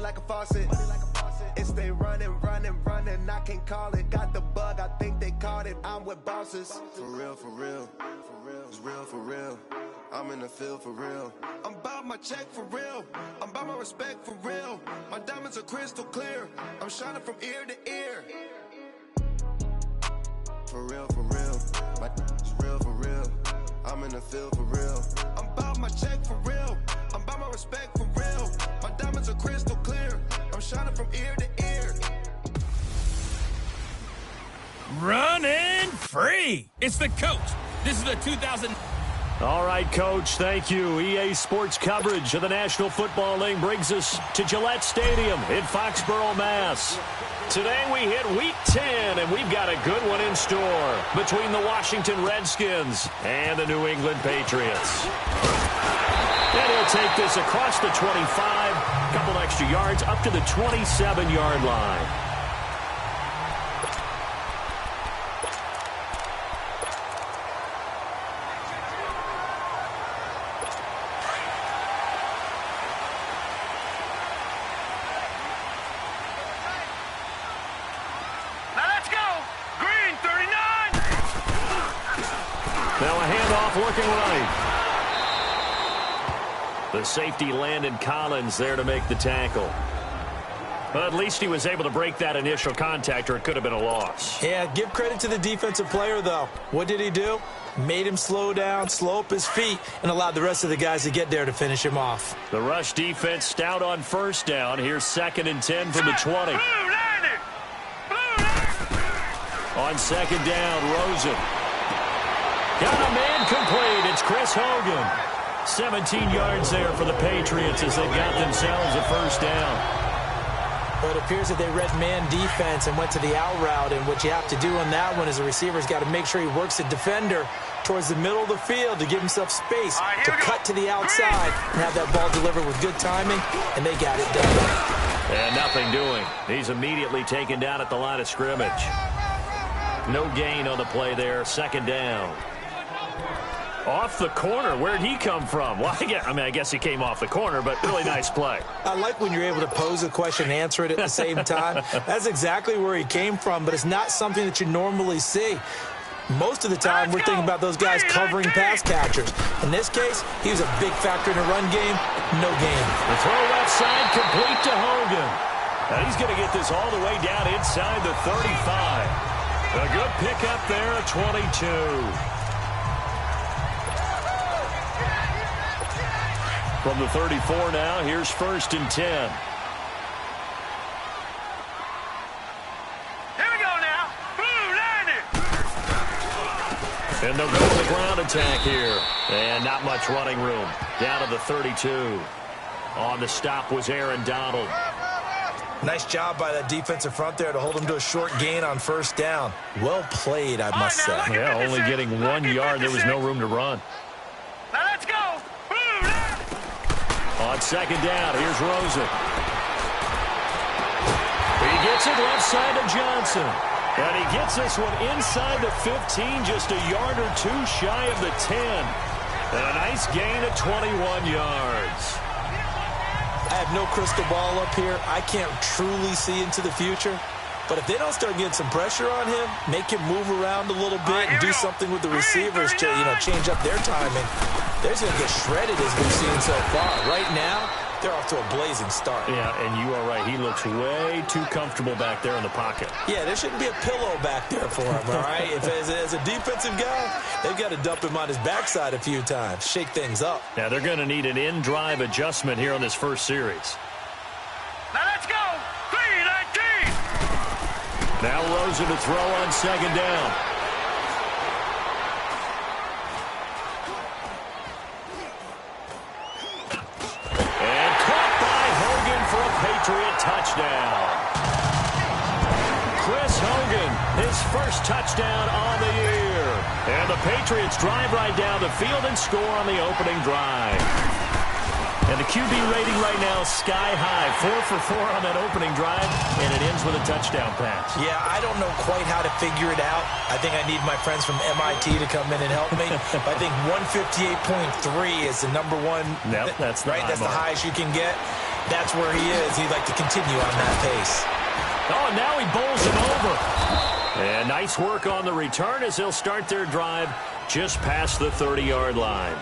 like a faucet. It's they running, I can't call it. Got the bug, I think they caught it. I'm with bosses. For real, it's real for real. I'm in the field for real. I'm about my check for real. I'm about my respect for real. My diamonds are crystal clear. I'm shining from ear to ear. For real, my it's real for real. I'm in the field for real. I'm about my check for real. I'm about my respect for real. My diamonds are crystal clear. I'm shining from ear to ear. Running free. It's the coach. This is the 2000. All right, Coach, thank you. EA Sports coverage of the National Football League brings us to Gillette Stadium in Foxborough, Mass. Today we hit Week 10, and we've got a good one in store between the Washington Redskins and the New England Patriots. And he'll take this across the 25, a couple extra yards, up to the 27-yard line. Looking right. The safety Landon Collins there to make the tackle. But at least he was able to break that initial contact, or it could have been a loss. Yeah, give credit to the defensive player, though. What did he do? Made him slow down, slow up his feet, and allowed the rest of the guys to get there to finish him off. The rush defense stout on first down. Here's 2nd and 10 from the 20. On second down, Rosen. Got a man complete. It's Chris Hogan. 17 yards there for the Patriots as they got themselves a first down. Well, it appears that they read man defense and went to the out route, and what you have to do on that one is the receiver's got to make sure he works the defender towards the middle of the field to give himself space to cut to the outside and have that ball delivered with good timing, and they got it done. And nothing doing. He's immediately taken down at the line of scrimmage. No gain on the play there. 2nd down. Off the corner. Where'd he come from? Well, I guess he came off the corner, but really nice play. I like when you're able to pose a question and answer it at the same time. That's exactly where he came from, but it's not something that you normally see. Most of the time, we're thinking about those guys covering pass catchers. In this case, he was a big factor in the run game. No gain. The throw left side complete to Hogan. Now he's going to get this all the way down inside the 35. A good pickup there at 22. From the 34 now, here's 1st and 10. Here we go now. Boom, landed. And they'll go to the ground attack here. And not much running room. Down to the 32. On the stop was Aaron Donald. Nice job by that defensive front there to hold him to a short gain on 1st down. Well played, I must say. Yeah, only getting 1 yard. There was no room to run. Now let's go. On 2nd down, here's Rosen. He gets it left side to Johnson. And he gets this one inside the 15, just a yard or two shy of the 10. And a nice gain of 21 yards. I have no crystal ball up here. I can't truly see into the future. But if they don't start getting some pressure on him, make him move around a little bit and do something with the receivers to, change up their timing, they're going to get shredded as we've seen so far. Right now, they're off to a blazing start. Yeah, and you are right. He looks way too comfortable back there in the pocket. Yeah, there shouldn't be a pillow back there for him, all right? As a defensive guy, they've got to dump him on his backside a few times, shake things up. Now, they're going to need an in-drive adjustment here on this first series. Now let's go. 3-19. Now Rosen to throw on 2nd down. And caught by Hogan for a Patriot touchdown. Chris Hogan, his first touchdown on the year. And the Patriots drive right down the field and score on the opening drive. And the QB rating right now is sky high. 4 for 4 on that opening drive, and it ends with a touchdown pass. Yeah, I don't know quite how to figure it out. I think I need my friends from MIT to come in and help me. But I think 158.3 is the number one. Yep, that's the right. That's the highest you can get. that's where he is. He'd like to continue on that pace. Oh, now he bowls him over. And nice work on the return as they'll start their drive just past the 30-yard line.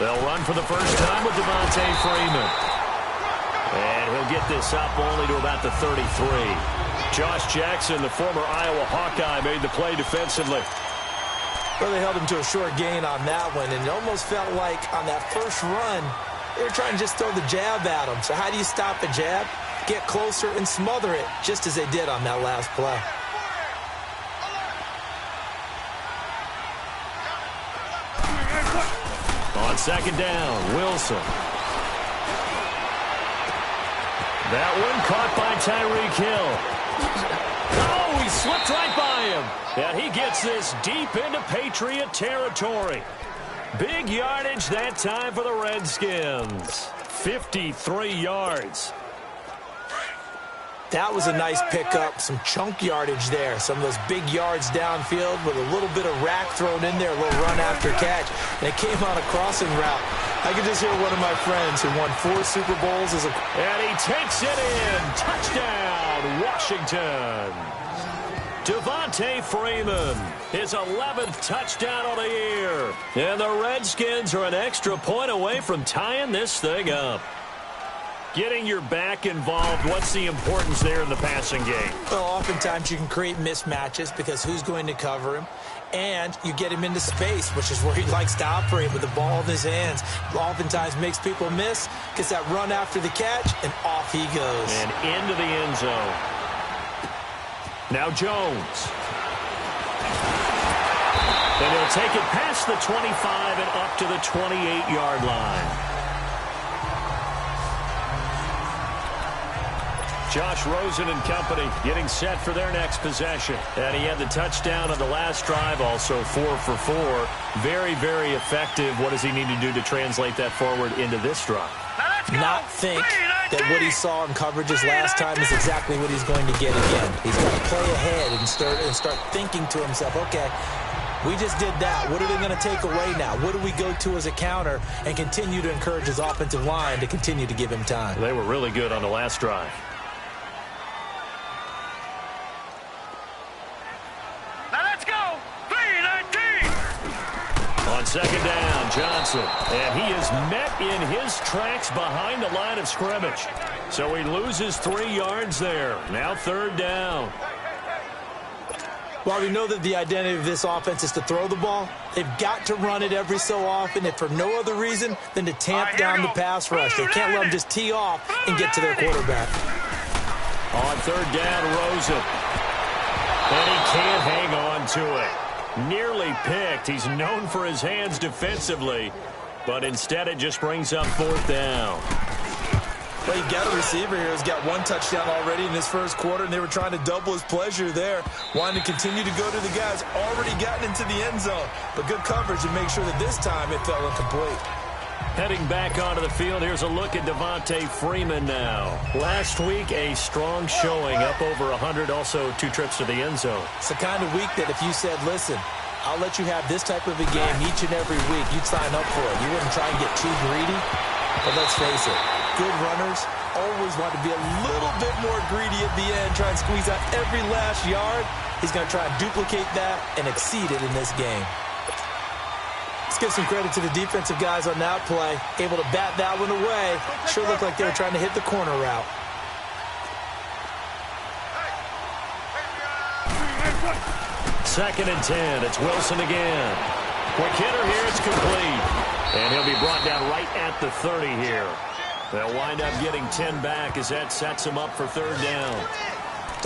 They'll run for the first time with Devontae Freeman. And he'll get this up only to about the 33. Josh Jackson, the former Iowa Hawkeye, made the play defensively. Well, they held him to a short gain on that one, and it almost felt like on that first run, they were trying to just throw the jab at him. So how do you stop a jab? Get closer and smother it, just as they did on that last play. On second down, Wilson. That one caught by Tyreek Hill. Oh, he slipped right by him. And he gets this deep into Patriot territory. Big yardage that time for the Redskins. 53 yards. That was a nice pickup, some chunk yardage there. Some of those big yards downfield with a little bit of rack thrown in there, a little run after catch. And it came on a crossing route. I could just hear one of my friends who won 4 Super Bowls as a... And he takes it in. Touchdown, Washington. Devontae Freeman, his 11th touchdown of the year. And the Redskins are an extra point away from tying this thing up. Getting your back involved, what's the importance there in the passing game? Well, oftentimes you can create mismatches because who's going to cover him? And you get him into space, which is where he likes to operate with the ball in his hands. Oftentimes makes people miss, gets that run after the catch, and off he goes. And into the end zone. Now Jones. And he'll take it past the 25 and up to the 28-yard line. Josh Rosen and company getting set for their next possession. And he had the touchdown on the last drive, also 4 for 4. Very, very effective. What does he need to do to translate that forward into this drive? Not think that what he saw in coverages last time is exactly what he's going to get again. He's got to play ahead and start thinking to himself, okay, we just did that. What are they going to take away now? What do we go to as a counter? And continue to encourage his offensive line to continue to give him time. They were really good on the last drive. On second down, Johnson. And he is met in his tracks behind the line of scrimmage. So he loses 3 yards there. Now third down. While we know that the identity of this offense is to throw the ball, they've got to run it every so often, if for no other reason than to tamp down the pass rush. They can't let them just tee off and get to their quarterback. On third down, Rosen. And he can't hang on to it. Nearly picked. He's known for his hands defensively, but instead it just brings up fourth down. Well, you got a receiver here who's got 1 touchdown already in his first quarter, and they were trying to double his pleasure there, wanting to continue to go to the guys already gotten into the end zone. But good coverage to make sure that this time it fell incomplete. Heading back onto the field, here's a look at Devontae Freeman now. Last week, a strong showing, up over 100, also 2 trips to the end zone. It's the kind of week that if you said, listen, I'll let you have this type of a game each and every week, you'd sign up for it. You wouldn't try and get too greedy. But let's face it, good runners always want to be a little bit more greedy at the end, try and squeeze out every last yard. He's going to try and duplicate that and exceed it in this game. Let's give some credit to the defensive guys on that play. Able to bat that one away. Sure looked like they were trying to hit the corner route. Second and 10. It's Wilson again. Quick hitter here. It's complete. And he'll be brought down right at the 30 here. They'll wind up getting 10 back as that sets him up for third down.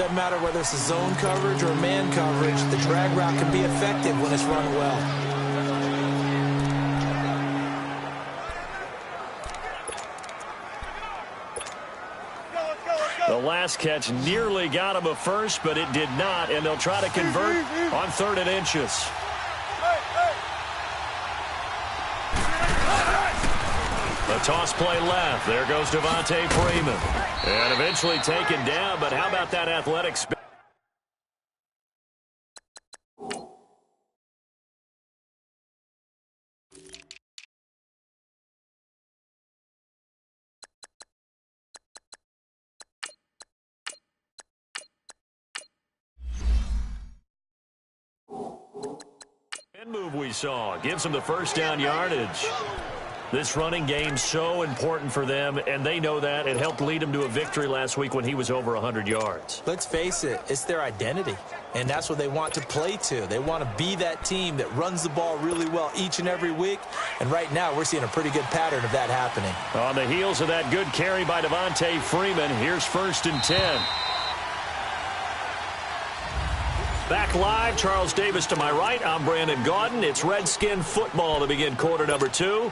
Doesn't matter whether it's a zone coverage or man coverage. The drag route can be effective when it's run well. The last catch nearly got him a first, but it did not, and they'll try to convert on 3rd and inches. A A toss play left. There goes Devontae Freeman. And eventually taken down, but how about that athletic spin? Move we saw gives them the first down yardage. This running game's so important for them, and they know that. It helped lead them to a victory last week when he was over 100 yards. Let's face it, it's their identity, and that's what they want to play to. They want to be that team that runs the ball really well each and every week, and right now we're seeing a pretty good pattern of that happening. On the heels of that good carry by Devontae Freeman, here's 1st and 10. Back live, Charles Davis to my right. I'm Brandon Gaudin. It's Redskin football to begin quarter number 2.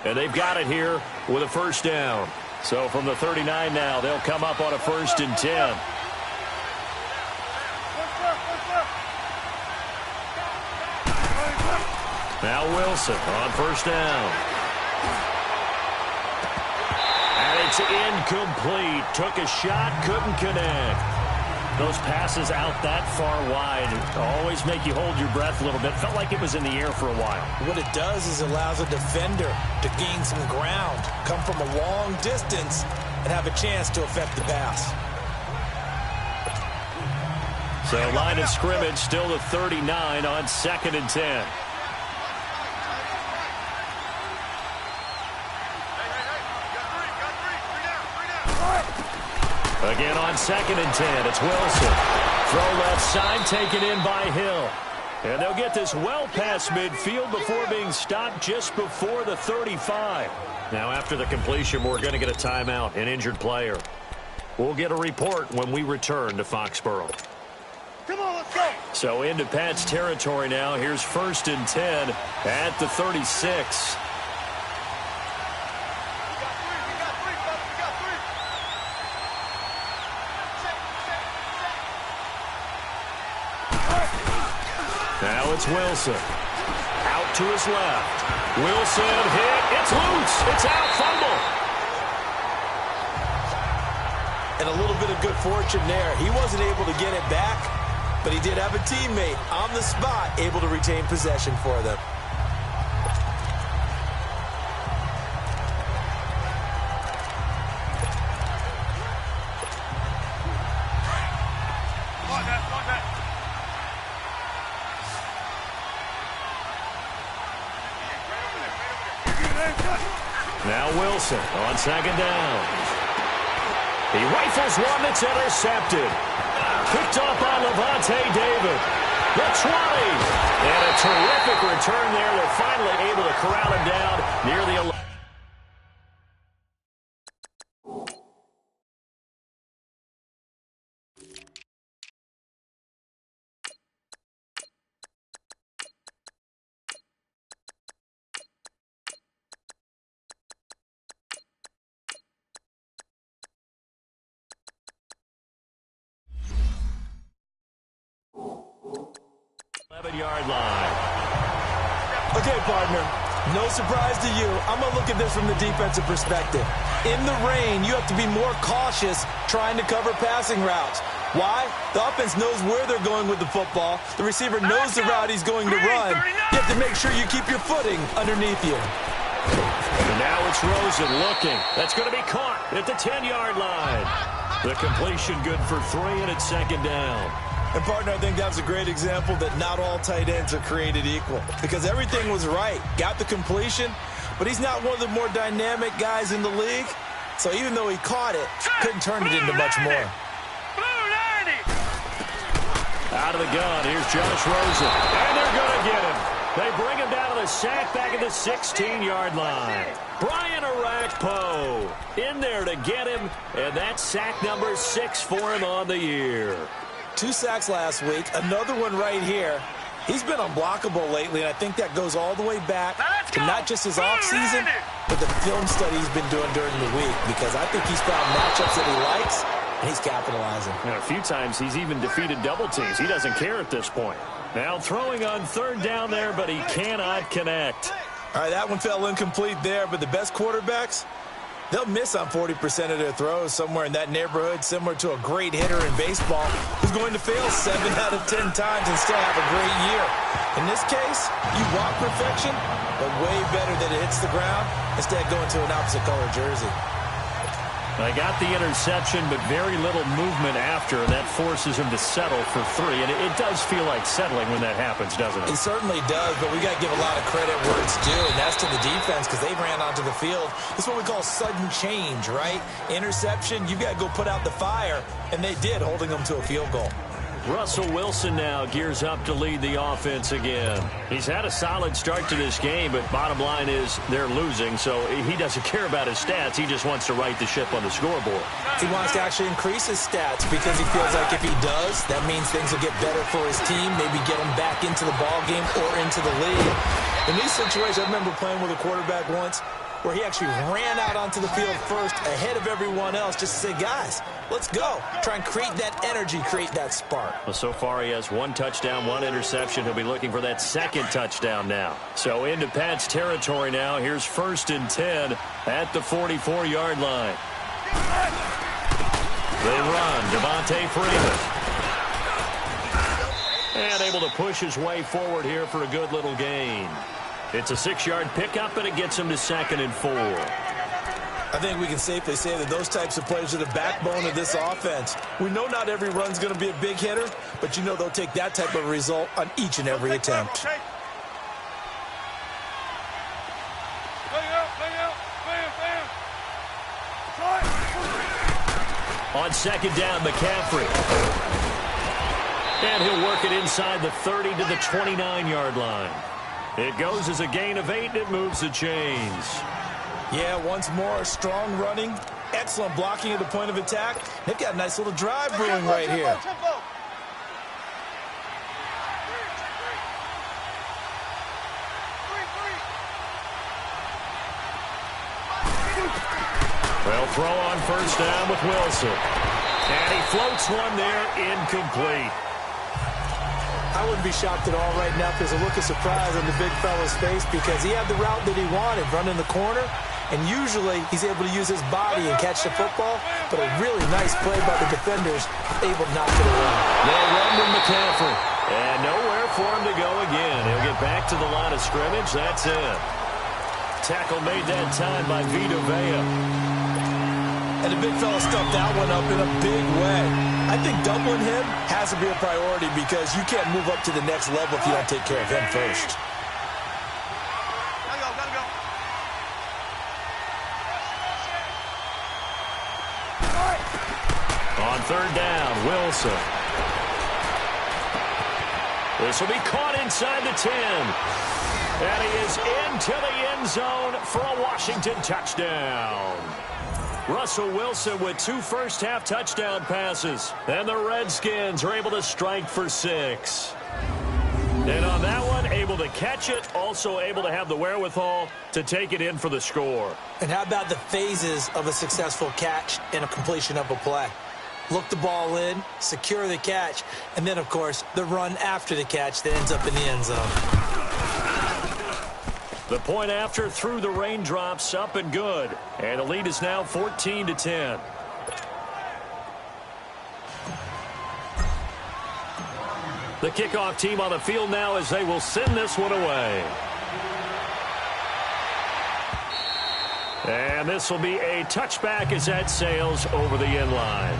And they've got it here with a first down. So from the 39 now, they'll come up on a 1st and 10. Now Wilson on 1st down. And it's incomplete. Took a shot, couldn't connect. Those passes out that far wide always make you hold your breath a little bit. Felt like it was in the air for a while. What it does is allows a defender to gain some ground, come from a long distance, and have a chance to affect the pass. So line of scrimmage still to 39 on 2nd and 10. Again on 2nd and 10, it's Wilson. Throw left side, taken in by Hill. And they'll get this well past midfield before being stopped just before the 35. Now after the completion, we're going to get a timeout, an injured player. We'll get a report when we return to Foxborough. Come on, let's go. So into Pat's territory now. Here's 1st and 10 at the 36. Now it's Wilson. Out to his left. Wilson hit. It's loose. It's out. Fumble. And a little bit of good fortune there. He wasn't able to get it back, but he did have a teammate on the spot able to retain possession for them. Now Wilson on 2nd down. He rifles one that's intercepted. Picked up by Levante David. The 20. And a terrific return there. They're finally able to corral him down near the 11. Yard line. Okay, partner, no surprise to you. I'm going to look at this from the defensive perspective. In the rain, you have to be more cautious trying to cover passing routes. Why? The offense knows where they're going with the football. The receiver knows the route he's going to run. You have to make sure you keep your footing underneath you. And now it's Rosen looking. That's going to be caught at the 10-yard line. The completion good for 3, and it's 2nd down. And, partner, I think that was a great example that not all tight ends are created equal, because everything was right. Got the completion, but he's not one of the more dynamic guys in the league. So even though he caught it, couldn't turn it into much more. Out of the gun, here's Josh Rosen. And they're going to get him. They bring him down to the sack back at the 16-yard line. Brian Arakpo in there to get him, and that's sack number 6 for him on the year. 2 sacks last week, another one right here. He's been unblockable lately, and I think that goes all the way back to not just his offseason, but the film study he's been doing during the week, because I think he's found matchups that he likes, and he's capitalizing. And a few times he's even defeated double teams. He doesn't care at this point. Now throwing on 3rd down there, but he cannot connect. All right, that one fell incomplete there, but the best quarterbacks, they'll miss on 40% of their throws, somewhere in that neighborhood, similar to a great hitter in baseball who's going to fail 7 out of 10 times and still have a great year. In this case, you want perfection, but way better that it hits the ground instead of going to an opposite color jersey. I got the interception, but very little movement after, and that forces him to settle for 3. And it does feel like settling when that happens, doesn't it? It certainly does, but we got to give a lot of credit where it's due, and that's to the defense because they ran onto the field. This is what we call sudden change, right? Interception, you got to go put out the fire, and they did, holding them to a field goal. Russell Wilson now gears up to lead the offense again. He's had a solid start to this game, but bottom line is they're losing, so he doesn't care about his stats. He just wants to right the ship on the scoreboard. He wants to actually increase his stats because he feels like if he does, that means things will get better for his team, maybe get him back into the ball game or into the lead. In these situations, I remember playing with a quarterback once where he actually ran out onto the field first ahead of everyone else just to say, guys, let's go. Try and create that energy, create that spark. Well, so far he has 1 touchdown, 1 interception. He'll be looking for that 2nd touchdown now. So into Pat's territory now. Here's 1st and 10 at the 44-yard line. They run. Devontae Freeman. And able to push his way forward here for a good little gain. It's a 6-yard pickup, and it gets him to 2nd and 4. I think we can safely say that those types of plays are the backbone of this offense. We know not every run's going to be a big hitter, but you know they'll take that type of result on each and every attempt. On 2nd down, McCaffrey. And he'll work it inside the 30 to the 29-yard line. It goes as a gain of 8, and it moves the chains. Yeah, once more, strong running, excellent blocking at the point of attack. They've got a nice little drive brewing right here. Well, throw on 1st down with Wilson. And he floats one there, incomplete. I wouldn't be shocked at all right now if there's a look of surprise on the big fella's face because he had the route that he wanted, running the corner, and usually he's able to use his body and catch the football, but a really nice play by the defenders, able to knock it away. They'll run with McCaffrey, and nowhere for him to go again. He'll get back to the line of scrimmage. That's it. Tackle made that time by Vita Vea. And the big fella stuffed that one up in a big way. I think doubling him has to be a priority because you can't move up to the next level if you don't take care of him first. Gotta go. On 3rd down, Wilson. This will be caught inside the 10. And he is into the end zone for a Washington touchdown. Russell Wilson with 2 first-half touchdown passes. And the Redskins are able to strike for 6. And on that one, able to catch it, also able to have the wherewithal to take it in for the score. And how about the phases of a successful catch and a completion of a play? Look the ball in, secure the catch, and then, of course, the run after the catch that ends up in the end zone. The point after through the raindrops, up and good. And the lead is now 14-10. The kickoff team on the field now as they will send this one away. And this will be a touchback as that sails over the end line.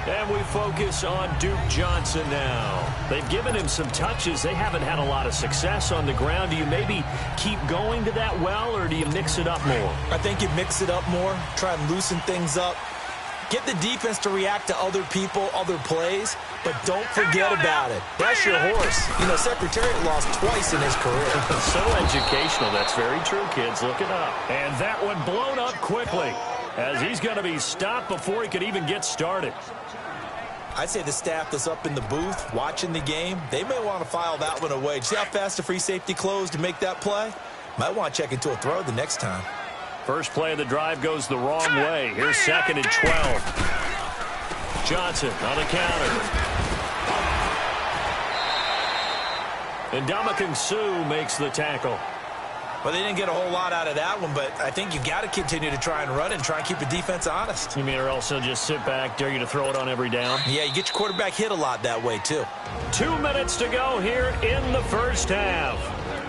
And we focus on Duke Johnson now. They've given him some touches. They haven't had a lot of success on the ground. Do you maybe keep going to that well, or do you mix it up more? I think you mix it up more, try and loosen things up. Get the defense to react to other people, other plays, but don't forget about it. That's your horse. You know, Secretariat lost twice in his career. So educational. That's very true, kids. Look it up. And that one blown up quickly as he's going to be stopped before he could even get started. I'd say the staff that's up in the booth watching the game, they may want to file that one away. See how fast the free safety closed to make that play? Might want to check into a throw the next time. First play of the drive goes the wrong way. Here's 2nd and 12. Johnson on the counter. And Ndamukong Suh makes the tackle. Well, they didn't get a whole lot out of that one, but I think you got to continue to try and run and try and keep the defense honest. You mean or also just sit back, dare you to throw it on every down? Yeah, you get your quarterback hit a lot that way, too. 2 minutes to go here in the first half.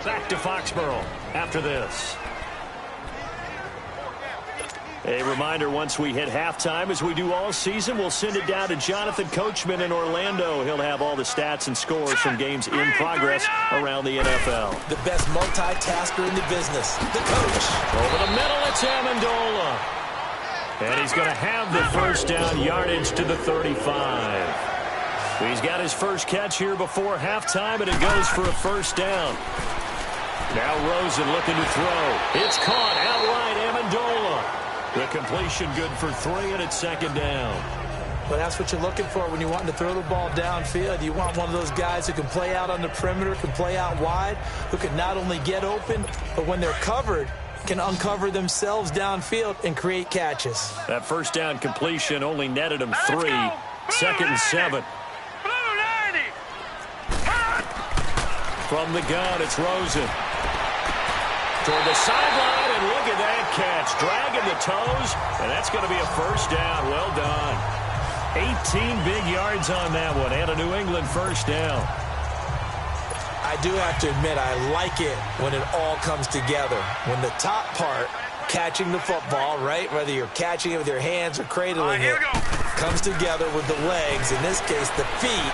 Back to Foxborough after this. A reminder, once we hit halftime, as we do all season, we'll send it down to Jonathan Coachman in Orlando. He'll have all the stats and scores from games in progress around the NFL. The best multitasker in the business, the coach. Over the middle, it's Amendola. And he's going to have the first down, yardage to the 35. He's got his first catch here before halftime, and it goes for a first down. Now Rosen looking to throw. It's caught outright, Amendola. The completion good for 3, and it's second down. Well, that's what you're looking for when you want to throw the ball downfield. You want one of those guys who can play out on the perimeter, can play out wide, who can not only get open, but when they're covered, can uncover themselves downfield and create catches. That first down completion only netted him 3. Second and 7. From the gun, it's Rosen. Toward the sideline, and look at that catch. Dragging the toes, and that's going to be a first down. Well done. 18 big yards on that one, and a New England first down. I do have to admit, I like it when it all comes together. When the top part, catching the football, right, whether you're catching it with your hands or cradling it, comes together with the legs, in this case the feet,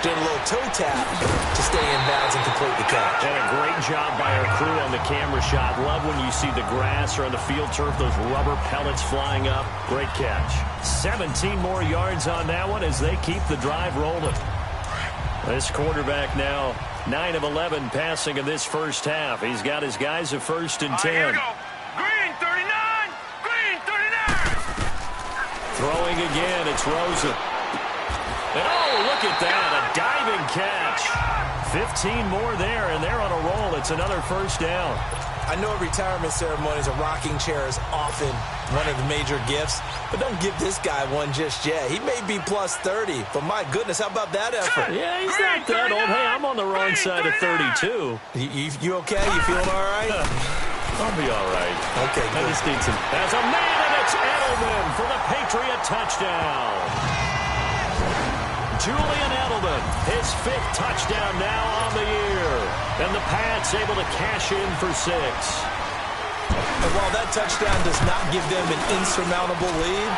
doing a little toe tap to stay in bounds and complete the catch. And a great job by our crew on the camera shot. Love when you see the grass or on the field turf, those rubber pellets flying up. Great catch. 17 more yards on that one as they keep the drive rolling. This quarterback now 9 of 11 passing in this first half. He's got his guys a first and 10. Here we go. Green 39. Green 39. Throwing again, it's Rosen. And oh, look at that, a diving catch. 15 more there, and they're on a roll. It's another first down. I know at retirement ceremonies, a rocking chair is often one of the major gifts, but don't give this guy one just yet. He may be plus 30, but my goodness, how about that effort? Yeah, he's not that old. Hey, I'm on the wrong side of 32. You okay? You feeling all right? I'll be all right. Okay, I good. just need some. There's a man, and it's Edelman for the Patriot touchdown. Julian Edelman, his 5th touchdown now on the year. And the Pats able to cash in for 6. And while that touchdown does not give them an insurmountable lead,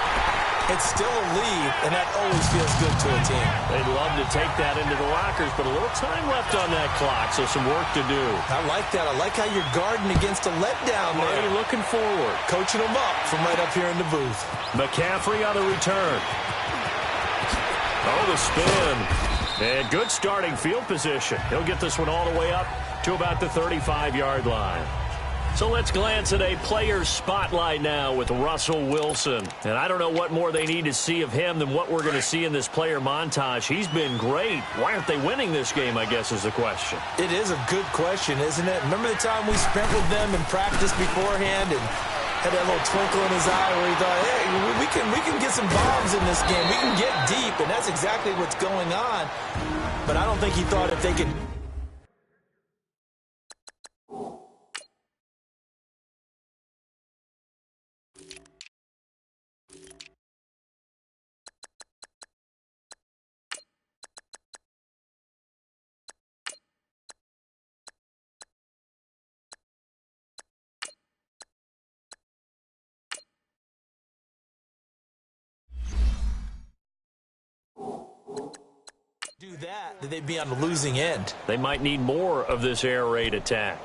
it's still a lead, and that always feels good to a team. They'd love to take that into the lockers, but a little time left on that clock, so some work to do. I like that. I like how you're guarding against a letdown there. Already looking forward. Coaching them up from right up here in the booth. McCaffrey on the return. Oh, the spin. And good starting field position. He'll get this one all the way up to about the 35-yard line. So let's glance at a player's spotlight now with Russell Wilson. And I don't know what more they need to see of him than what we're going to see in this player montage. He's been great. Why aren't they winning this game, I guess, is the question. It is a good question, isn't it? Remember the time we spent with them in practice beforehand and had that little twinkle in his eye where he thought, hey, we can get some bombs in this game. We can get deep, and that's exactly what's going on. But I don't think he thought if they could... do that they'd be on the losing end. They might need more of this air raid attack.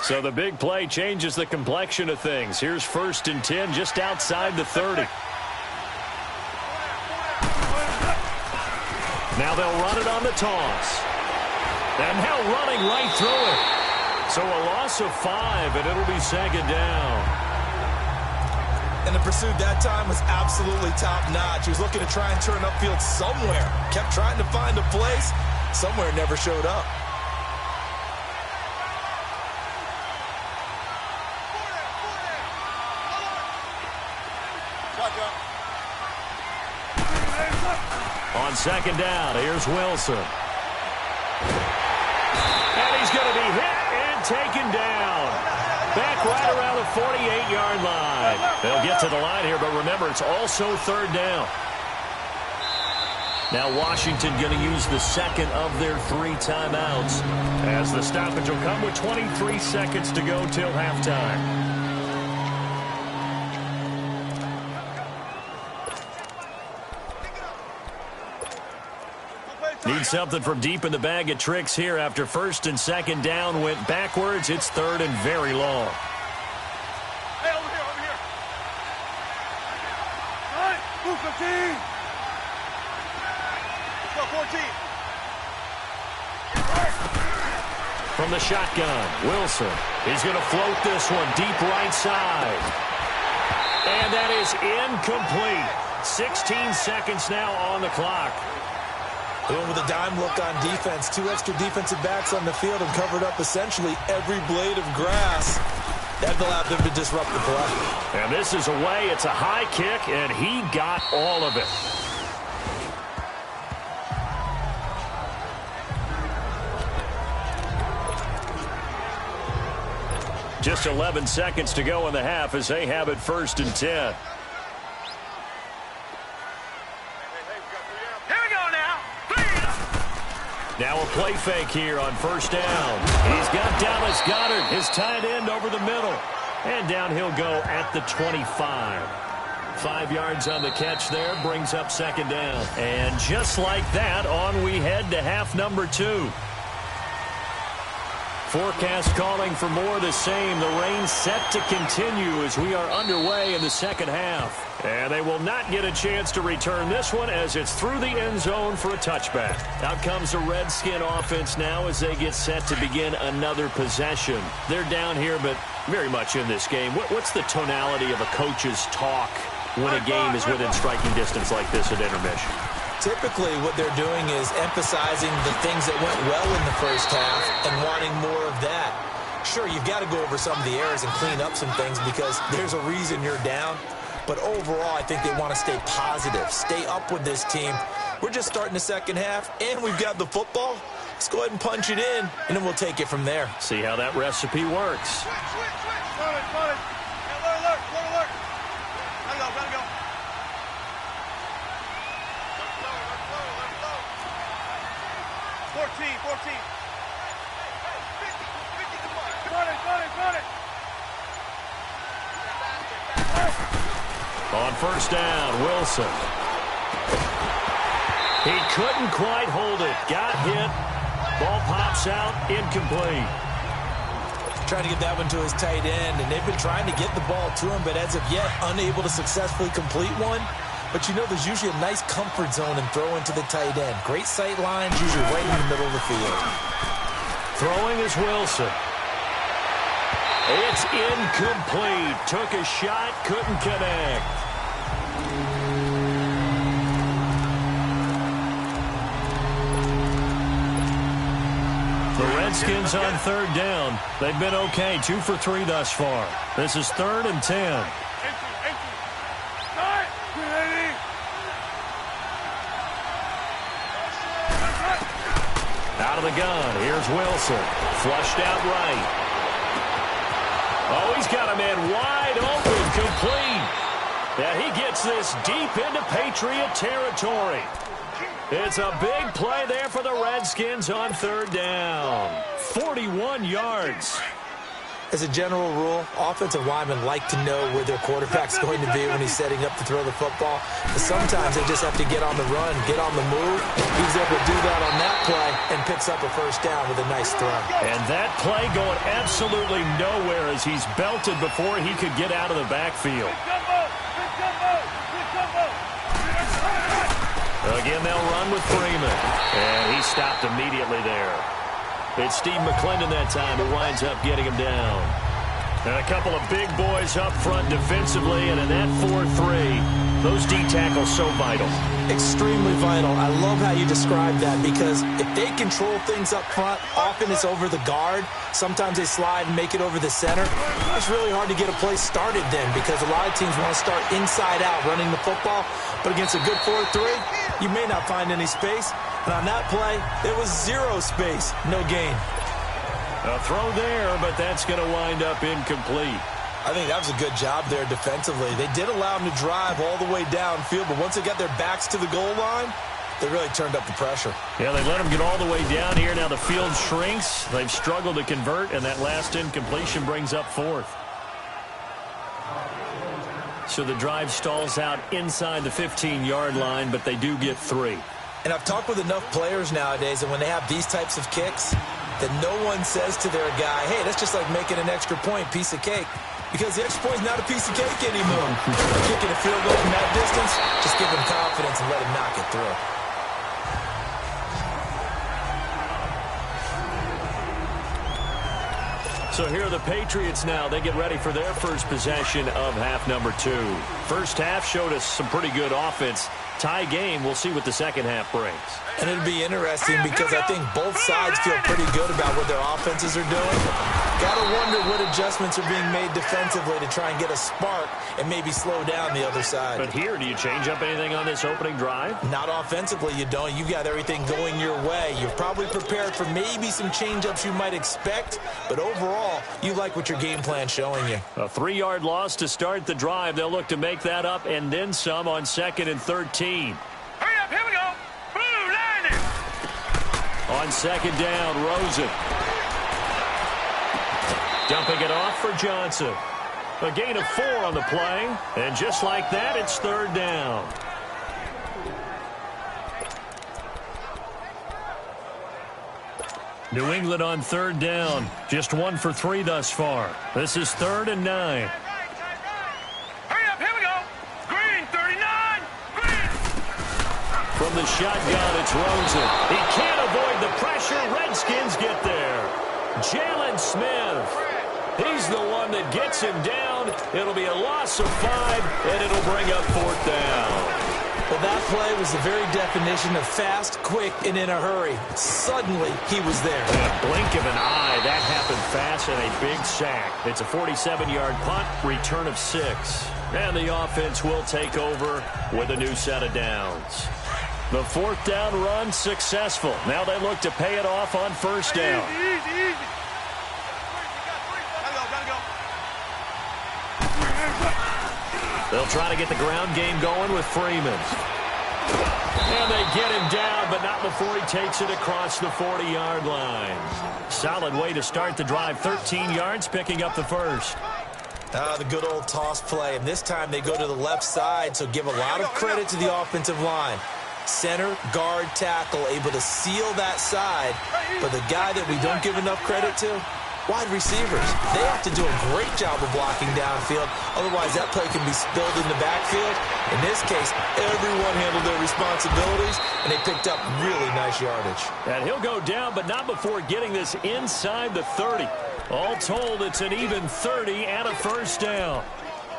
So the big play changes the complexion of things. Here's 1st and 10 just outside the 30. Now they'll run it on the toss. And now running right through it. So a loss of 5, and it'll be second down. And the pursuit that time was absolutely top-notch. He was looking to try and turn upfield somewhere. Kept trying to find a place. Somewhere never showed up. On second down, here's Wilson. And he's going to be hit and taken down. Back right around the 48-yard line. They'll get to the line here, but remember, it's also third down. Now Washington going to use the second of their 3 timeouts, as the stoppage will come with 23 seconds to go till halftime. Need something from deep in the bag of tricks here after first and second down went backwards. It's third and very long. Hey, over here, over here. All right, move 15. Let's go, 14. From the shotgun, Wilson. He's going to float this one deep right side. And that is incomplete. 16 seconds now on the clock. Going with a dime look on defense. 2 extra defensive backs on the field and covered up essentially every blade of grass. That allowed them to disrupt the play. And this is away. It's a high kick, and he got all of it. Just 11 seconds to go in the half as they have it first and 10. Now a play fake here on first down. He's got Dallas Goedert, his tight end, over the middle. And down he'll go at the 25. 5 yards on the catch there, brings up second down. And just like that, on we head to half number 2. Forecast calling for more of the same. The rain set to continue as we are underway in the second half. And they will not get a chance to return this one as it's through the end zone for a touchback. Out comes the Redskin offense now as they get set to begin another possession. They're down here, but very much in this game. What's the tonality of a coach's talk when a game is within striking distance like this at intermission? Typically, what they're doing is emphasizing the things that went well in the first half and wanting more of that. Sure, you've got to go over some of the errors and clean up some things because there's a reason you're down. But overall, I think they want to stay positive, stay up with this team. We're just starting the second half, and we've got the football. Let's go ahead and punch it in, and then we'll take it from there. See how that recipe works. Alert. Gotta go. 14. Got it. On first down, Wilson. He couldn't quite hold it. Got hit. Ball pops out. Incomplete. Trying to get that one to his tight end, and they've been trying to get the ball to him, but as of yet, unable to successfully complete one. But you know there's usually a nice comfort zone and throw into the tight end. Great sight lines, usually right in the middle of the field. Throwing is Wilson. It's incomplete. Took a shot, couldn't connect. The Redskins on third down. They've been okay, 2 for 3 thus far. This is third and 10. Out of the gun, here's Wilson. Flushed out right. Oh, he's got a man wide open, complete. Yeah, he gets this deep into Patriot territory. It's a big play there for the Redskins on third down. 41 yards. As a general rule, offensive linemen like to know where their quarterback's going to be when he's setting up to throw the football. But sometimes they just have to get on the run, get on the move. He was able to do that on that play and picks up a first down with a nice throw. And that play going absolutely nowhere as he's belted before he could get out of the backfield. Again, they'll run with Freeman. And he stopped immediately there. It's Steve McClendon that time who winds up getting him down. And a couple of big boys up front defensively, and in that 4-3, those D tackles so vital. Extremely vital. I love how you describe that because if they control things up front, often it's over the guard. Sometimes they slide and make it over the center. It's really hard to get a play started then because a lot of teams want to start inside out running the football. But against a good 4-3, you may not find any space. And on that play, there was 0 space, no gain. A throw there, but that's going to wind up incomplete. I think that was a good job there defensively. They did allow them to drive all the way downfield, but once they got their backs to the goal line, they really turned up the pressure. Yeah, they let them get all the way down here. Now the field shrinks. They've struggled to convert, and that last incompletion brings up fourth. So the drive stalls out inside the 15-yard line, but they do get 3. And I've talked with enough players nowadays, and when they have these types of kicks, that no one says to their guy, hey, that's just like making an extra point, piece of cake. Because the extra point is not a piece of cake anymore. Kicking a field goal from that distance, just give him confidence and let him knock it through. So here are the Patriots now. They get ready for their first possession of half number 2. First half showed us some pretty good offense. Tie game. We'll see what the second half brings. And it'll be interesting because I think both sides feel pretty good about what their offenses are doing. Got to wonder what adjustments are being made defensively to try and get a spark and maybe slow down the other side. But here, do you change up anything on this opening drive? Not offensively, you don't. You got everything going your way. You're probably prepared for maybe some change-ups you might expect, but overall, you like what your game plan's showing you. A 3-yard loss to start the drive. They'll look to make that up and then some on 2nd and 13. Hurry up, here we go. Blue line it. On 2nd down, Rosen. Dumping it off for Johnson. A gain of 4 on the play. And just like that, it's 3rd down. New England on 3rd down. Just 1 for 3 thus far. This is 3rd and 9. Hurry up, here we go. Green, 39. Green. From the shotgun, it's Rosen. He can't avoid the pressure. Redskins get there. Jalen Smith. He's the one that gets him down. It'll be a loss of 5, and it'll bring up 4th down. Well, that play was the very definition of fast, quick, and in a hurry. Suddenly, he was there. In a blink of an eye, that happened fast and a big sack. It's a 47-yard punt, return of 6. And the offense will take over with a new set of downs. The 4th down run successful. Now they look to pay it off on 1st down. Easy. They'll try to get the ground game going with Freeman. And they get him down, but not before he takes it across the 40-yard line. Solid way to start the drive. 13 yards, picking up the first. The good old toss play. And this time they go to the left side, so give a lot of credit to the offensive line. Center, guard, tackle, able to seal that side. But the guy that we don't give enough credit to, wide receivers. They have to do a great job of blocking downfield. Otherwise, that play can be spilled in the backfield. In this case, everyone handled their responsibilities, and they picked up really nice yardage. And he'll go down, but not before getting this inside the 30. All told, it's an even 30 and a 1st down.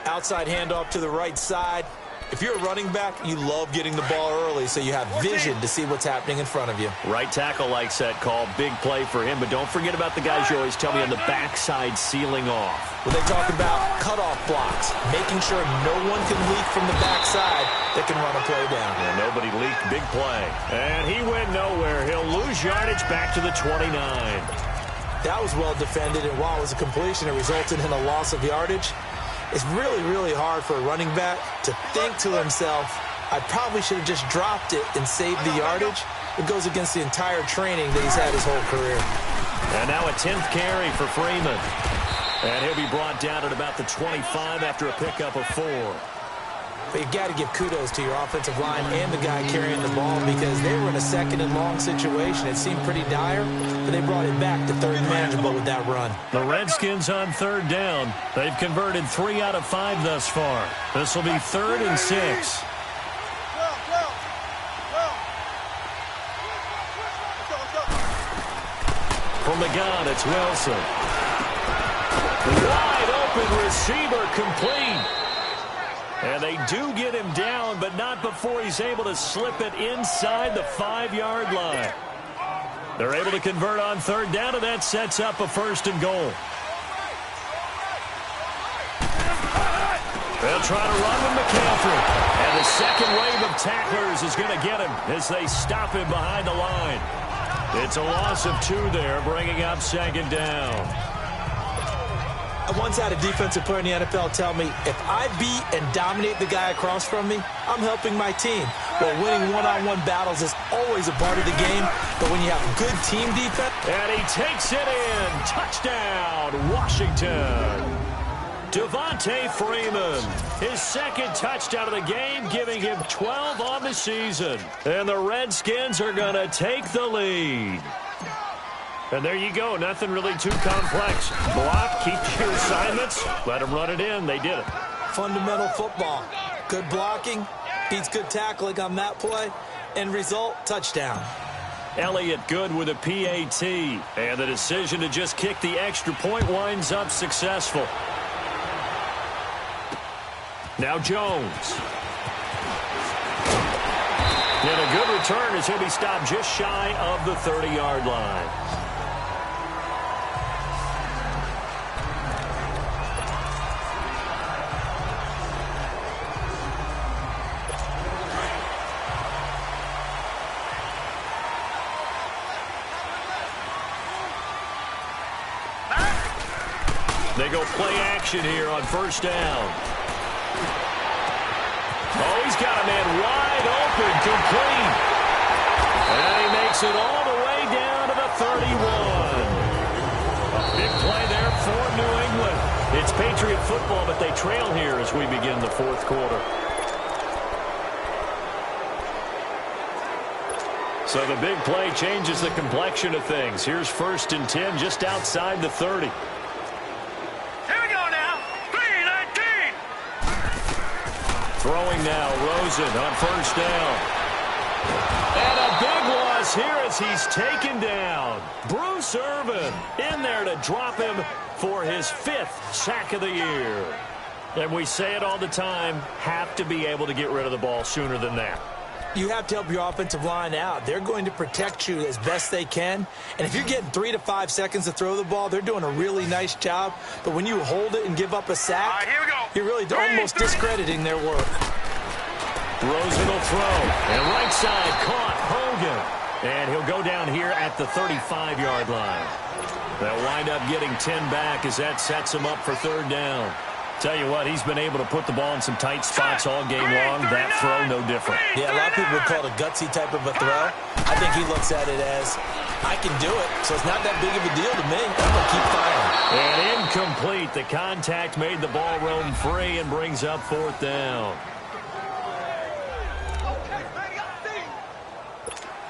Outside handoff to the right side. If you're a running back, you love getting the ball early so you have vision to see what's happening in front of you. Right tackle likes that call. Big play for him, but don't forget about the guys you always tell me on the backside sealing off. When they talk about cutoff blocks, making sure no one can leak from the backside that can run a play down. Yeah, nobody leaked. Big play. And he went nowhere. He'll lose yardage back to the 29. That was well defended, and while it was a completion, it resulted in a loss of yardage. It's really, really hard for a running back to think to himself, I probably should have just dropped it and saved the yardage. It goes against the entire training that he's had his whole career. And now a 10th carry for Freeman. And he'll be brought down at about the 25 after a pickup of 4. But you've got to give kudos to your offensive line and the guy carrying the ball because they were in a 2nd and long situation. It seemed pretty dire, but they brought it back to 3rd and manageable with that run. The Redskins on 3rd down. They've converted 3 out of 5 thus far. This will be 3rd and 6. From the gun, it's Wilson. Wide open receiver complete. And they do get him down, but not before he's able to slip it inside the 5-yard line. They're able to convert on 3rd down, and that sets up a 1st and goal. They'll try to run with McCaffrey. And the second wave of tacklers is going to get him as they stop him behind the line. It's a loss of 2 there, bringing up 2nd down. I once had a defensive player in the NFL tell me, if I beat and dominate the guy across from me, I'm helping my team. Well, winning one-on-one battles is always a part of the game, but when you have good team defense... And he takes it in. Touchdown, Washington. Devontae Freeman, his 2nd touchdown of the game, giving him 12 on the season. And the Redskins are going to take the lead. And there you go. Nothing really too complex. Block, keep your assignments, let them run it in. They did it. Fundamental football. Good blocking, beats good tackling on that play. End result, touchdown. Elliott good with a PAT. And the decision to just kick the extra point winds up successful. Now Jones. And a good return as he'll be stopped just shy of the 30-yard line. They go play action here on 1st down. Oh, he's got a man wide open, complete. And he makes it all the way down to the 31. A big play there for New England. It's Patriot football, but they trail here as we begin the 4th quarter. So the big play changes the complexion of things. Here's 1st and 10 just outside the 30. Throwing now, Rosen on 1st down. And a big loss here as he's taken down. Bruce Irvin in there to drop him for his 5th sack of the year. And we say it all the time, have to be able to get rid of the ball sooner than that. You have to help your offensive line out. They're going to protect you as best they can. And if you're getting 3 to 5 seconds to throw the ball, they're doing a really nice job. But when you hold it and give up a sack, you're really almost discrediting their work. Rosen will throw. And right side caught Hogan. And he'll go down here at the 35-yard line. They'll wind up getting 10 back as that sets him up for 3rd down. Tell you what, he's been able to put the ball in some tight spots all game long. That throw, no different. Yeah, a lot of people would call it a gutsy type of a throw. I think he looks at it as, I can do it, so it's not that big of a deal to me. I'm going to keep firing. And incomplete. The contact made the ball roam free and brings up 4th down.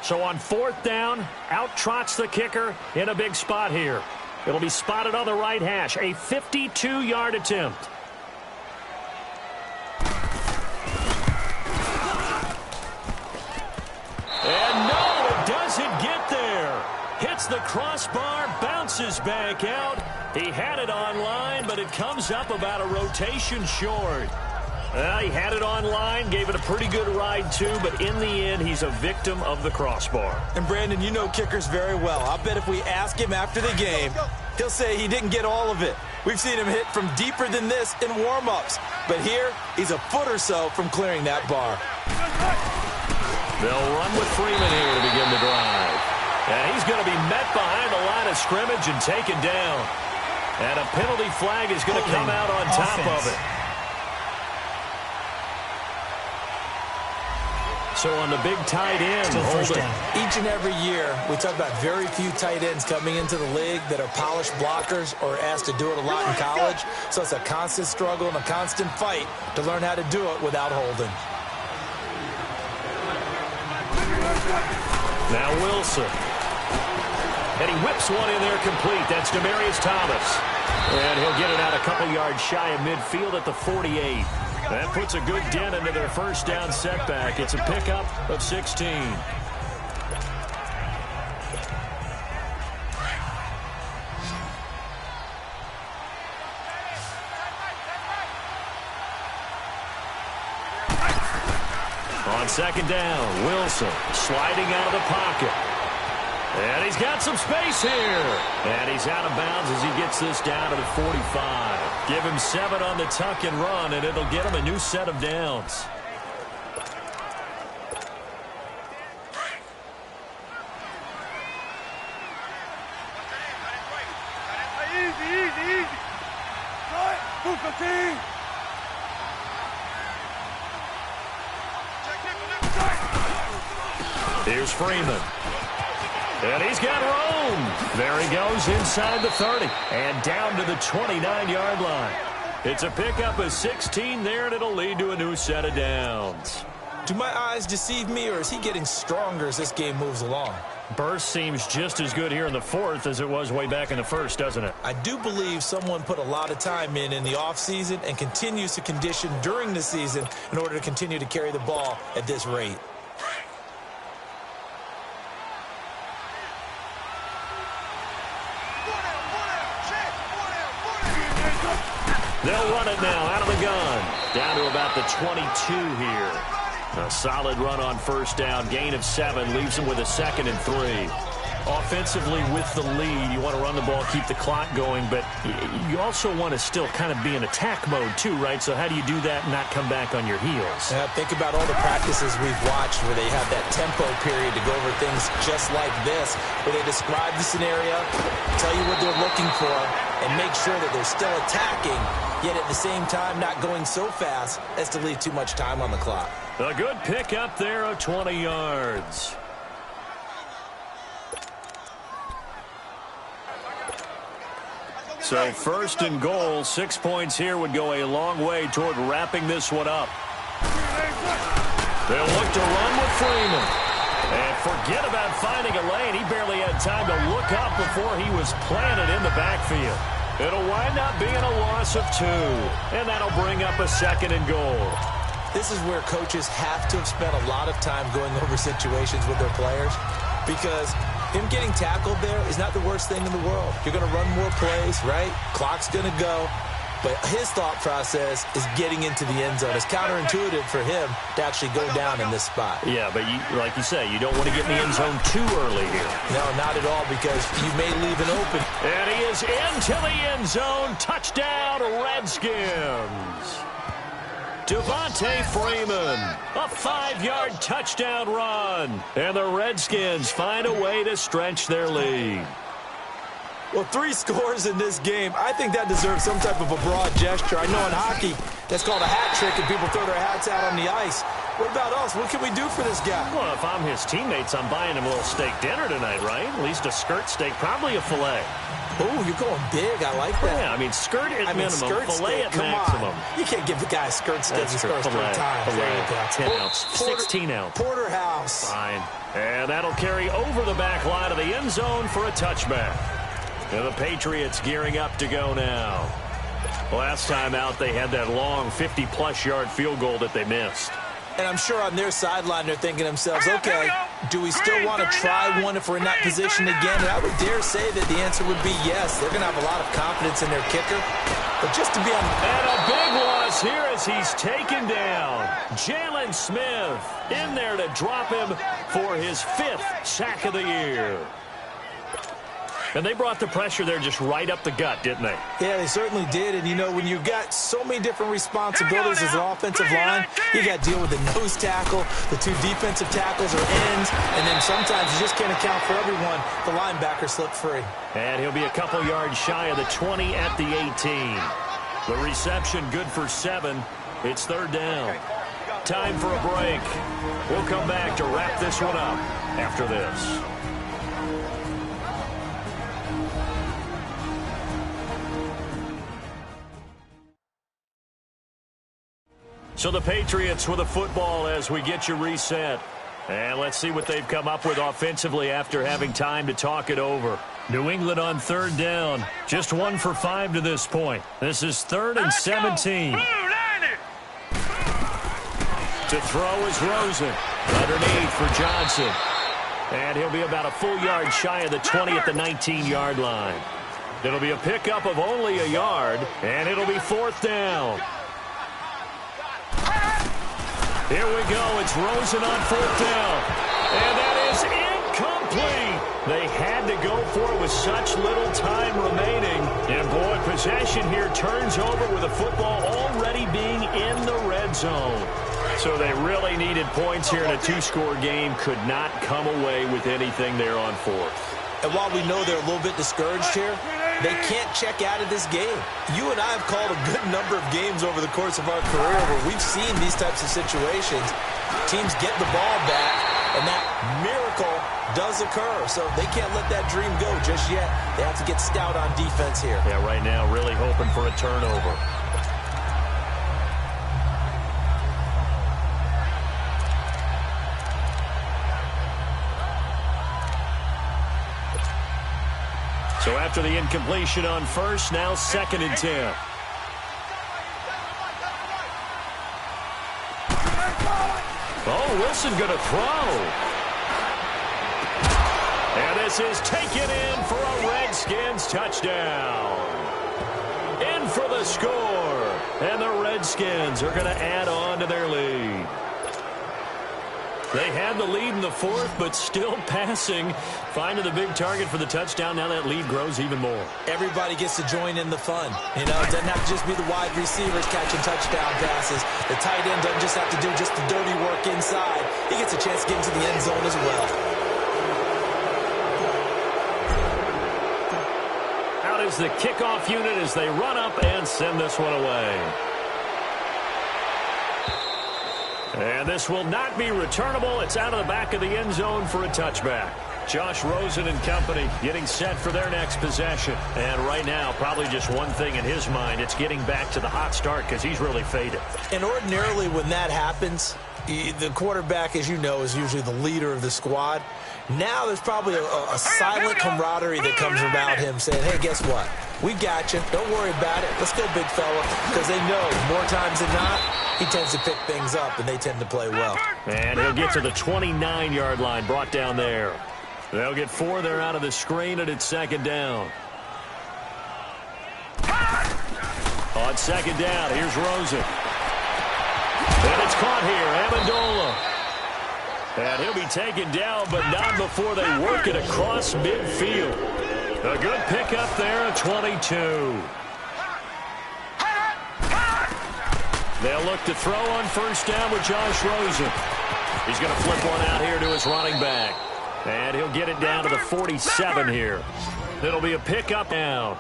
So on 4th down, out trots the kicker in a big spot here. It'll be spotted on the right hash. A 52-yard attempt. And no, it doesn't get there. Hits the crossbar, bounces back out. He had it online, but it comes up about a rotation short. He had it online, gave it a pretty good ride too, but in the end, he's a victim of the crossbar. And Brandon, you know kickers very well. I bet if we ask him after the game, he'll say he didn't get all of it. We've seen him hit from deeper than this in warm-ups. But here, he's a foot or so from clearing that bar. They'll run with Freeman here to begin the drive. And he's going to be met behind the line of scrimmage and taken down. And a penalty flag is going to come out on top of it. So on the big tight end, each and every year, we talk about very few tight ends coming into the league that are polished blockers or asked to do it a lot in college. So it's a constant struggle and a constant fight to learn how to do it without holding. Now Wilson. And he whips one in there complete. That's Demaryius Thomas. And he'll get it out a couple yards shy of midfield at the 48. That puts a good dent into their 1st down setback. It's a pickup of 16. On 2nd down, Wilson sliding out of the pocket. And he's got some space here. And he's out of bounds as he gets this down to the 45. Give him 7 on the tuck and run, and it'll get him a new set of downs. Here's Freeman. And he's got room. There he goes inside the 30 and down to the 29-yard line. It's a pickup of 16 there, and it'll lead to a new set of downs. Do my eyes deceive me, or is he getting stronger as this game moves along? Burst seems just as good here in the fourth as it was way back in the first, doesn't it? I do believe someone put a lot of time in the offseason and continues to condition during the season in order to continue to carry the ball at this rate. They'll run it now out of the gun. Down to about the 22 here. A solid run on first down. Gain of 7 leaves them with a 2nd and 3. Offensively with the lead, you want to run the ball, keep the clock going, but you also want to still kind of be in attack mode too, right? So how do you do that and not come back on your heels? Yeah, think about all the practices we've watched where they have that tempo period to go over things just like this, where they describe the scenario, tell you what they're looking for, and make sure that they're still attacking, yet at the same time not going so fast as to leave too much time on the clock. A good pick up there of 20 yards. So first and goal, 6 points here would go a long way toward wrapping this one up. They'll look to run with Freeman. And forget about finding a lane. He barely had time to look up before he was planted in the backfield. It'll wind up being a loss of 2. And that'll bring up a 2nd and goal. This is where coaches have to have spent a lot of time going over situations with their players, because him getting tackled there is not the worst thing in the world. You're going to run more plays, right? Clock's going to go. But his thought process is getting into the end zone. It's counterintuitive for him to actually go down in this spot. Yeah, but like you say, you don't want to get in the end zone too early here. No, not at all, because you may leave it open. And he is into the end zone. Touchdown, Redskins. Devontae Freeman, a 5-yard touchdown run. And the Redskins find a way to stretch their lead. Well, 3 scores in this game. I think that deserves some type of a broad gesture. I know in hockey, that's called a hat trick, and people throw their hats out on the ice. What about us? What can we do for this guy? Well, if I'm his teammates, I'm buying him a little steak dinner tonight, right? At least a skirt steak, probably a filet. Oh, you're going big. I like that. Yeah, I mean, skirt at minimum, filet at maximum. You can't give the guy a skirt steak his first 3 times. Filet, 10 ounce, 16 ounce. Porterhouse. Fine. And that'll carry over the back line of the end zone for a touchback. And the Patriots gearing up to go now. Last time out, they had that long 50-plus yard field goal that they missed. And I'm sure on their sideline they're thinking to themselves, okay, do we still want to try one if we're in that position again? And I would dare say that the answer would be yes. They're going to have a lot of confidence in their kicker. But just to be on... And a big loss here as he's taken down. Jalen Smith in there to drop him for his 5th sack of the year. And they brought the pressure there just right up the gut, didn't they? Yeah, they certainly did. And, you know, when you've got so many different responsibilities as an offensive line, you got to deal with the nose tackle, the 2 defensive tackles or ends, and then sometimes you just can't account for everyone. The linebacker slipped free. And he'll be a couple yards shy of the 20 at the 18. The reception good for 7. It's 3rd down. Time for a break. We'll come back to wrap this one up after this. So the Patriots with a football as we get you reset. And let's see what they've come up with offensively after having time to talk it over. New England on 3rd down. Just 1 for 5 to this point. This is 3rd and 17. To throw is Rosen. Underneath for Johnson. And he'll be about a full yard shy of the 20 at the 19-yard line. It'll be a pickup of only a yard, and it'll be 4th down. Here we go. It's Rosen on 4th down. And that is incomplete. They had to go for it with such little time remaining. And, boy, possession here turns over with the football already being in the red zone. So they really needed points here in a 2-score game. Could not come away with anything there on 4th. And while we know they're a little bit discouraged here, They can't check out of this game. You and I have called a good number of games over the course of our career where we've seen these types of situations. Teams get the ball back, and that miracle does occur. So they can't let that dream go just yet. They have to get stout on defense here. Yeah, right now really hoping for a turnover. So after the incompletion on first, now 2nd and 10. Oh, Wilson going to throw. And this is taken in for a Redskins touchdown. In for the score. And the Redskins are going to add on to their lead. They had the lead in the 4th, but still passing. Finding the big target for the touchdown. Now that lead grows even more. Everybody gets to join in the fun. You know, it doesn't have to just be the wide receivers catching touchdown passes. The tight end doesn't just have to do just the dirty work inside. He gets a chance to get into the end zone as well. Out is the kickoff unit as they run up and send this one away. And this will not be returnable. It's out of the back of the end zone for a touchback. Josh Rosen and company getting set for their next possession. And right now, probably just one thing in his mind. It's getting back to the hot start because he's really faded. And ordinarily when that happens, the quarterback, as you know, is usually the leader of the squad. Now there's probably a silent camaraderie that comes about him saying, hey, guess what? We got you. Don't worry about it. Let's go, big fella. Because they know more times than not, he tends to pick things up, and they tend to play well. And he'll get to the 29-yard line, brought down there. They'll get 4 there out of the screen, and it's 2nd down. On 2nd down, here's Rosen. And it's caught here, Amendola. And he'll be taken down, but not before they work it across midfield. A good pickup there at 22. They'll look to throw on 1st down with Josh Rosen. He's going to flip one out here to his running back. And he'll get it down to the 47 here. It'll be a pickup down.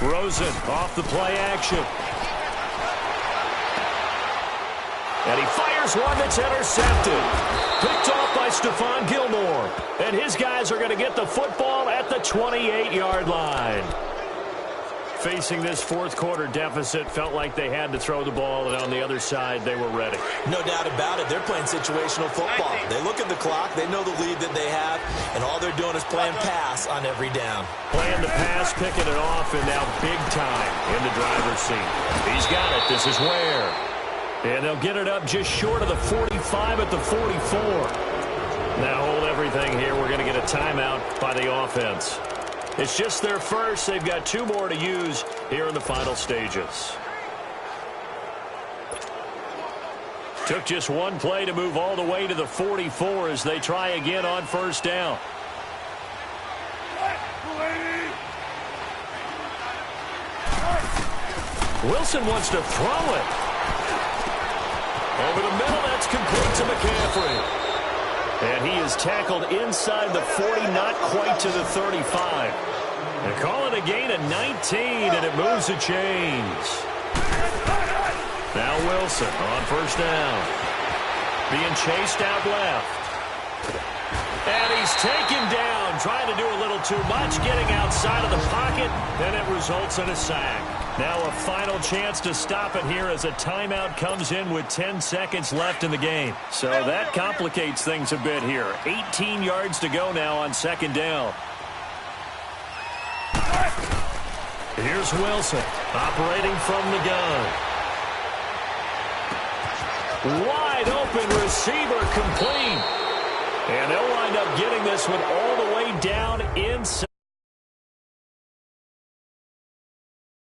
Rosen off the play action. And he fires one that's intercepted. Picked off by Stephon Gilmore. And his guys are going to get the football at the 28-yard line. Facing this 4th quarter deficit, felt like they had to throw the ball, and on the other side, they were ready. No doubt about it. They're playing situational football. They look at the clock. They know the lead that they have, and all they're doing is playing pass on every down. Playing the pass, picking it off, and now big time in the driver's seat. He's got it. This is Ware. And they'll get it up just short of the 45 at the 44. Now hold everything here. We're going to get a timeout by the offense. It's just their first. They've got 2 more to use here in the final stages. Took just one play to move all the way to the 44 as they try again on 1st down. Wilson wants to throw it. Over the middle, that's complete to McCaffrey. And he is tackled inside the 40, not quite to the 35. They call it a gain of 19, and it moves the chains. Now Wilson on 1st down. Being chased out left. And he's taken down, trying to do a little too much, getting outside of the pocket, and it results in a sack. Now a final chance to stop it here as a timeout comes in with 10 seconds left in the game. So that complicates things a bit here. 18 yards to go now on 2nd down. Here's Wilson operating from the gun. Wide open receiver complete. And they'll wind up getting this one all the way down inside.